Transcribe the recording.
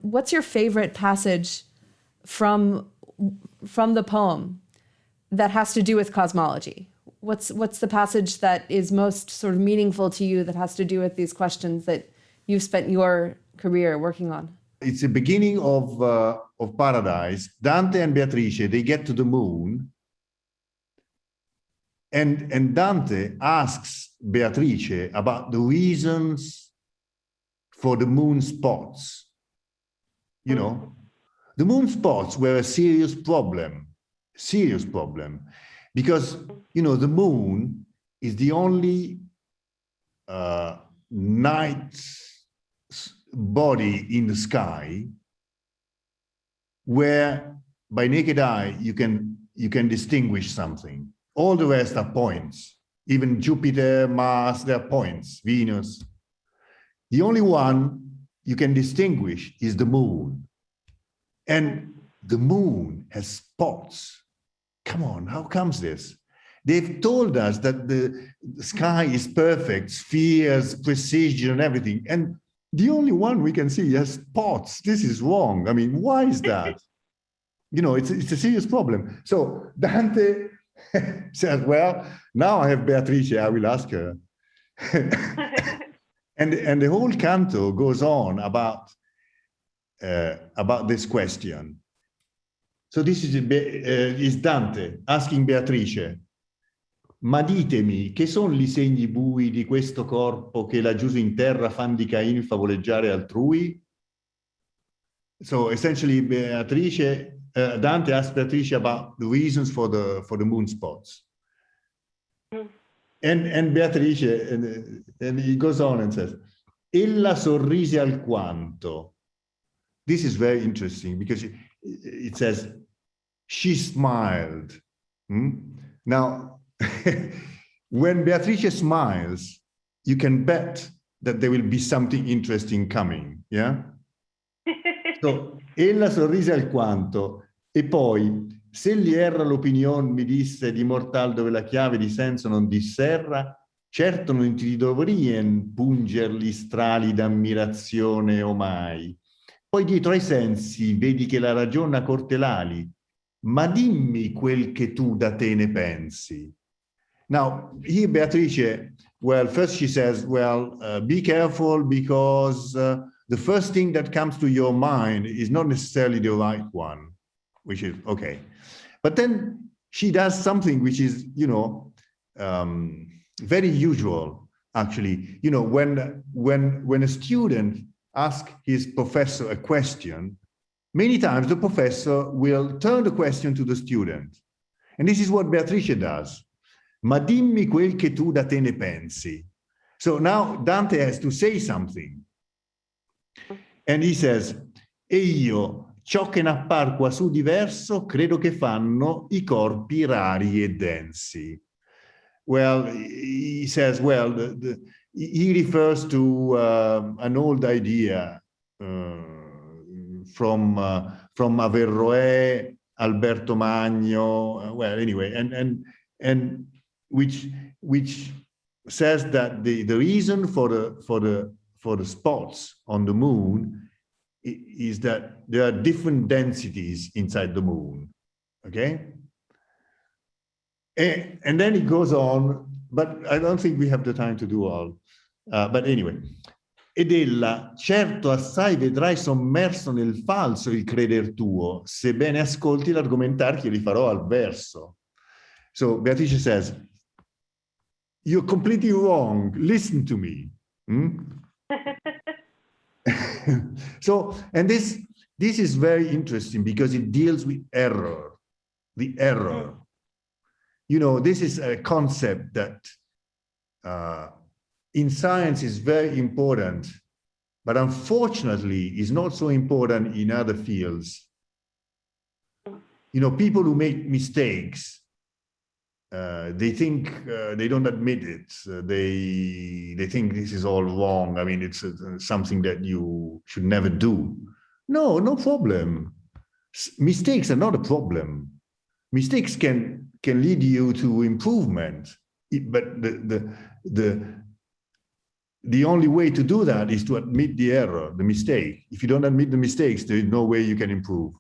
What's your favorite passage from the poem that has to do with cosmology? What's the passage that is most sort of meaningful to you that has to do with these questions that you've spent your career working on? It's the beginning of Paradise. Dante and Beatrice, they get to the moon, and Dante asks Beatrice about the reasons for the moon spots. You know, the moon spots were a serious problem, because, you know, the moon is the only night body in the sky where by naked eye you can distinguish something. All the rest are points. Even Jupiter, Mars, they're points. Venus. The only one you can distinguish is the moon. And the moon has spots. Come on, how comes this? They've told us that the sky is perfect, spheres, precision, and everything. And the only one we can see has spots. This is wrong. I mean, why is that? You know, it's a serious problem. So Dante says, well, now I have Beatrice, I will ask her. and the whole canto goes on about this question. So this is Dante asking Beatrice, ma ditemi, che sono i segni bui di questo corpo che laggiù in terra fan di Cain favoleggiare altrui? So essentially, Dante asks Beatrice about the reasons for the moon spots. And Beatrice, and he goes on and says, ella sorrise alquanto. This is very interesting because it says, she smiled. Now, when Beatrice smiles, you can bet that there will be something interesting coming, yeah? So, ella sorrise alquanto, e poi, se gli erra l'opinion, mi disse, di mortal dove la chiave di senso non disserra, certo non ti dovrien punger gli strali d'ammirazione omai. Poi dietro ai sensi vedi che la ragione ha corte l'ali, ma dimmi quel che tu da te ne pensi. Now, here Beatrice, well, first she says, well, be careful because the first thing that comes to your mind is not necessarily the right one, which is okay. But then she does something which is, you know, very usual, actually. You know, when a student asks his professor a question, many times the professor will turn the question to the student. And this is what Beatrice does. Ma dimmi quel che tu da te ne pensi. So now Dante has to say something. And he says, e io, ciò che n'appar quassù diverso, credo che fanno i corpi rari e densi. Well, he says, well, he refers to an old idea from Averroes, Alberto Magno, well, anyway, and which says that the reason for the spots on the moon is that there are different densities inside the moon, okay? And then it goes on, but I don't think we have the time to do all. But anyway, ed ella, certo assai vedrai sommerso nel falso il creder tuo, se bene ascolti l'argomentar che li farò al verso. So Beatrice says, you're completely wrong, listen to me. So, and this is very interesting because it deals with error, the error. You know, this is a concept that in science is very important, but unfortunately is not so important in other fields. You know, people who make mistakes, they think they don't admit it. They think this is all wrong. I mean, it's something that you should never do. No problem. Mistakes are not a problem. Mistakes can lead you to improvement, but the only way to do that is to admit the error, the mistake. If you don't admit the mistakes, there is no way you can improve.